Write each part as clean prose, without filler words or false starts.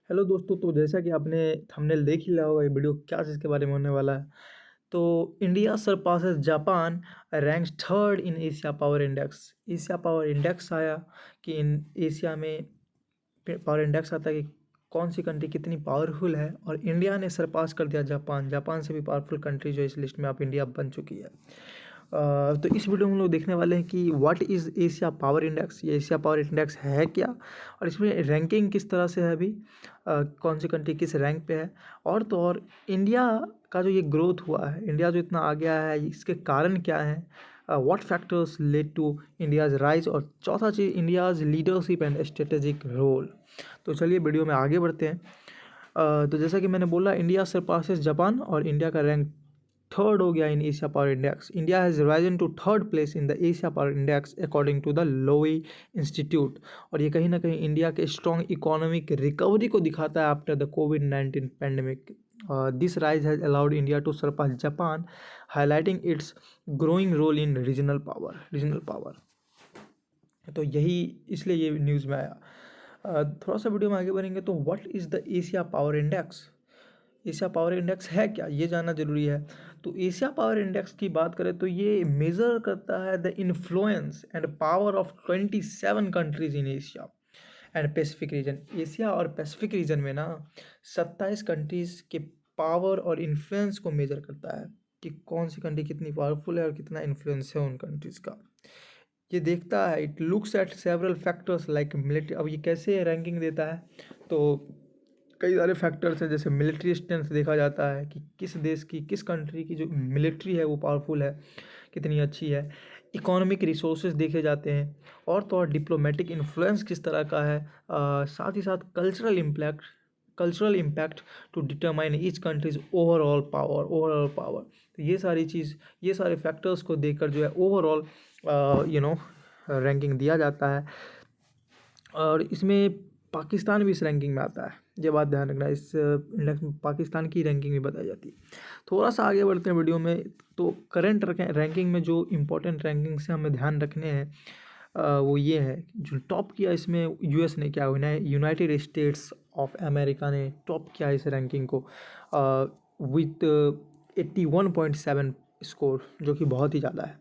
Hello दोस्तों, तो जैसा कि आपने थंबनेल देख ही लिया होगा, ये वीडियो क्या चीज़ के बारे में होने वाला है। तो India surpasses Japan, ranks third in Asia Power index. Asia Power index आया कि इन एशिया में पावर इंडेक्स आता है कि कौन सी कंट्री कितनी पावरफुल है, और इंडिया ने सरपास कर दिया जापान। जापान से भी पावरफुल कंट्री जो इस लिस्ट में अब इंडिया बन चुकी है। तो इस वीडियो में हम लोग देखने वाले हैं कि what is Asia Power index, ये एशिया पावर इंडेक्स है क्या, और इसमें रैंकिंग किस तरह से है अभी, कौन सी कंट्री किस रैंक पे है। और तो और इंडिया का जो ये ग्रोथ हुआ है, इंडिया जो इतना आ गया है, इसके कारण क्या है, what factors led to India's rise, और चौथा चीज़ India's leadership and strategic role. तो चलिए वीडियो में आगे बढ़ते हैं। तो जैसा कि मैंने बोला, इंडिया सरपासेस जापान और इंडिया का रैंक थर्ड हो गया in Asia Power Index. India has risen to third place in the Asia Power Index according to the Lowy Institute. और ये कहीं ना कहीं इंडिया के स्ट्रॉन्ग इकोनॉमिक रिकवरी को दिखाता है आफ्टर द कोविड-19 pandemic. This rise has allowed India to surpass Japan, highlighting its growing role in regional power. तो यही इसलिए ये न्यूज़ में आया। थोड़ा सा वीडियो में आगे बढ़ेंगे तो what is the Asia Power index. Asia Power index है क्या, ये जानना जरूरी है। तो एशिया पावर इंडेक्स की बात करें तो ये मेज़र करता है the influence and power of 27 countries in Asia and Pacific region. Asia और पैसिफिक रीजन में ना 27 कंट्रीज के पावर और इन्फ्लुएंस को मेजर करता है कि कौन सी कंट्री कितनी पावरफुल है और कितना इन्फ्लुएंस है उन कंट्रीज़ का। ये देखता है, it looks at several factors like military. अब ये कैसे रैंकिंग देता है, तो कई सारे फैक्टर्स हैं, जैसे मिलिट्री स्ट्रेंथ देखा जाता है कि किस देश की, किस कंट्री की जो मिलिट्री है वो पावरफुल है, कितनी अच्छी है। इकोनॉमिक रिसोर्सेज देखे जाते हैं, और तो और डिप्लोमेटिक इन्फ्लुएंस किस तरह का है, साथ ही साथ cultural impact to determine each countries overall power. तो ये सारे फैक्टर्स को देखकर जो है ओवरऑल रैंकिंग दिया जाता है। और इसमें पाकिस्तान भी इस रैंकिंग में आता है, ये बात ध्यान रखना। इस इंडेक्स में पाकिस्तान की रैंकिंग भी बताई जाती है। थोड़ा सा आगे बढ़ते हैं वीडियो में, तो करंट रैंकिंग में जो इंपॉर्टेंट रैंकिंग से हमें ध्यान रखने हैं, वो ये है। जो टॉप किया इसमें यूएस ने, क्या हुआ, यूनाइटेड स्टेट्स ऑफ अमेरिका ने टॉप किया इस रैंकिंग को विथ 81.7 स्कोर, जो कि बहुत ही ज़्यादा है।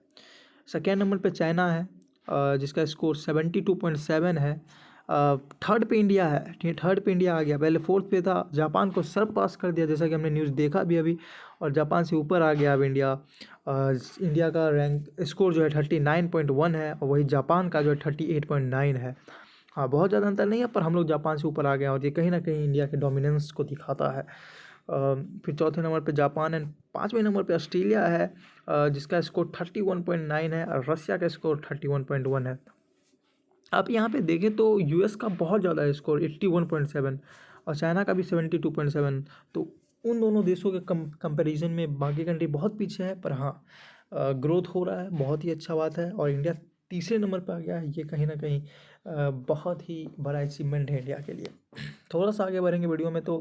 सेकेंड नंबर पे चाइना है, जिसका स्कोर 72.7 है। थर्ड पे इंडिया है, थर्ड पे इंडिया आ गया। पहले फोर्थ पे था, जापान को सर पास कर दिया, जैसा कि हमने न्यूज़ देखा भी अभी, और जापान से ऊपर आ गया अब इंडिया। इंडिया का रैंक स्कोर जो है 39.1 है, और वही जापान का जो है 38.9 है। हाँ, बहुत ज़्यादा अंतर नहीं है, पर हम लोग जापान से ऊपर आ गए हैं, और ये कहीं ना कहीं इंडिया के डोमिनेंस को दिखाता है। फिर चौथे नंबर पे जापान एंड पाँचवें नंबर पे ऑस्ट्रेलिया है, जिसका स्कोर 31.9 है, और रसिया का स्कोर 31.1 है। आप यहाँ पे देखें तो यूएस का बहुत ज़्यादा है स्कोर 81.7, और चाइना का भी 72.7। तो उन दोनों देशों के कंपैरिजन में बाकी कंट्री बहुत पीछे है, पर हाँ, ग्रोथ हो रहा है, बहुत ही अच्छा बात है। और इंडिया तीसरे नंबर पर आ गया है, ये कहीं ना कहीं बहुत ही बड़ा अचीवमेंट है इंडिया के लिए। थोड़ा सा आगे बढ़ेंगे वीडियो में, तो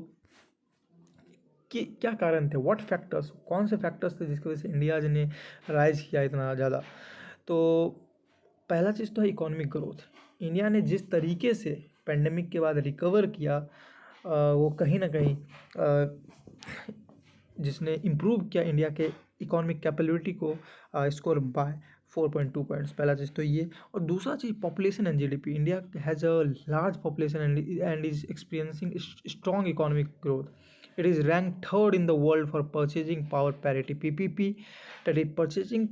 कि क्या कारण थे, व्हाट फैक्टर्स, कौन से फैक्टर्स थे जिसकी वजह से इंडिया ने राइज किया इतना ज़्यादा। तो पहला चीज़ तो है इकोनॉमिक ग्रोथ। इंडिया ने जिस तरीके से पेंडेमिक के बाद रिकवर किया, वो कहीं ना कहीं जिसने इम्प्रूव किया इंडिया के इकोनॉमिक कैपेबिलिटी को, स्कोर बाय 4.2 पॉइंट्स। पहला चीज़ तो ये। और दूसरा चीज़ population and GDP. India has a large population and is experiencing strong economic growth. It is rank third in the world for purchasing power parity, PPP, that is purchasing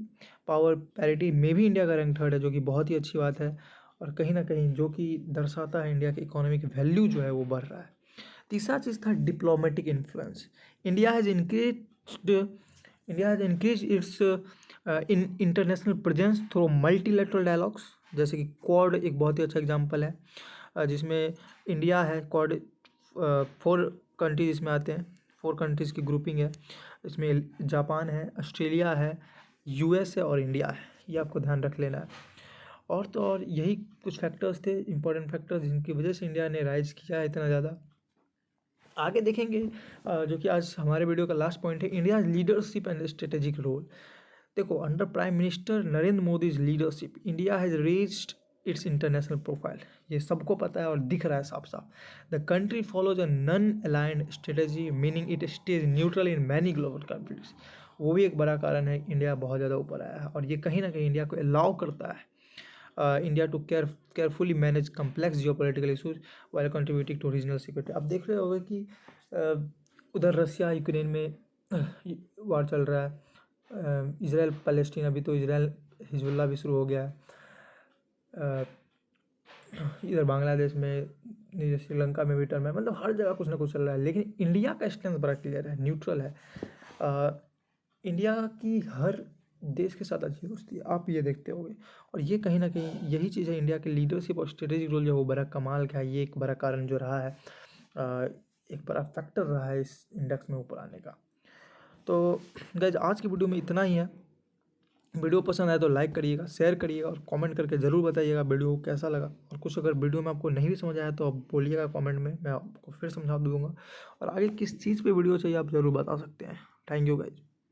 power parity में भी India का rank third है, जो कि बहुत ही अच्छी बात है, और कहीं ना कहीं जो कि दर्शाता है इंडिया की इकोनॉमिक वैल्यू जो है वो बढ़ रहा है। तीसरा चीज़ था diplomatic influence. India has increased India has increase it's in international presence through multilateral dialogues, जैसे कि क्वाड एक बहुत ही अच्छा एग्जांपल है, जिसमें इंडिया है, क्वाड 4 कंट्रीज इसमें आते हैं, 4 कंट्रीज़ की ग्रुपिंग है। इसमें जापान है, ऑस्ट्रेलिया है, यूएस है, और इंडिया है। ये आपको ध्यान रख लेना है। और तो और यही कुछ फैक्टर्स थे, इंपॉर्टेंट फैक्टर्स, जिनकी वजह से इंडिया ने राइज किया है इतना ज़्यादा। आगे देखेंगे, जो कि आज हमारे वीडियो का लास्ट पॉइंट है, India leadership and strategic role. देखो, under prime minister Narendra Modi leadership, India has reached its international profile. ये सबको पता है और दिख रहा है साफ साफ। The country follows a non aligned strategy meaning it stage neutral in many global conflicts. वो भी एक बड़ा कारण है इंडिया बहुत ज़्यादा ऊपर आया है, और ये कहीं ना कहीं इंडिया को अलाउ करता है India to carefully manage complex geopolitical issues while contributing to regional security. आप देख रहे होंगे कि उधर रसिया यूक्रेन में वार चल रहा है, इसराइल पैलेस्टीन, अभी तो इसराइल हिजबुल्लाह भी शुरू हो गया है, इधर बांग्लादेश में, इधर श्रीलंका में भी टर्म है, मतलब हर जगह कुछ ना कुछ चल रहा है। लेकिन इंडिया का स्टैंड बड़ा क्लियर है, न्यूट्रल है। इंडिया की हर देश के साथ अच्छी दोस्ती है, आप ये देखते होंगे। और ये कहीं ना कहीं यही चीज़ है, इंडिया की लीडरशिप और स्ट्रेटेजिक रोल जो वो बड़ा कमाल का है। ये एक बड़ा कारण जो रहा है, एक बड़ा फैक्टर रहा है इस इंडेक्स में ऊपर आने का। तो गाइज आज की वीडियो में इतना ही है। वीडियो पसंद आए तो लाइक करिएगा, शेयर करिएगा और कमेंट करके ज़रूर बताइएगा वीडियो कैसा लगा। और कुछ अगर वीडियो में आपको नहीं भी समझ आया तो आप बोलिएगा कमेंट में, मैं आपको फिर समझा दूँगा। और आगे किस चीज़ पे वीडियो चाहिए आप ज़रूर बता सकते हैं। Thank you guys.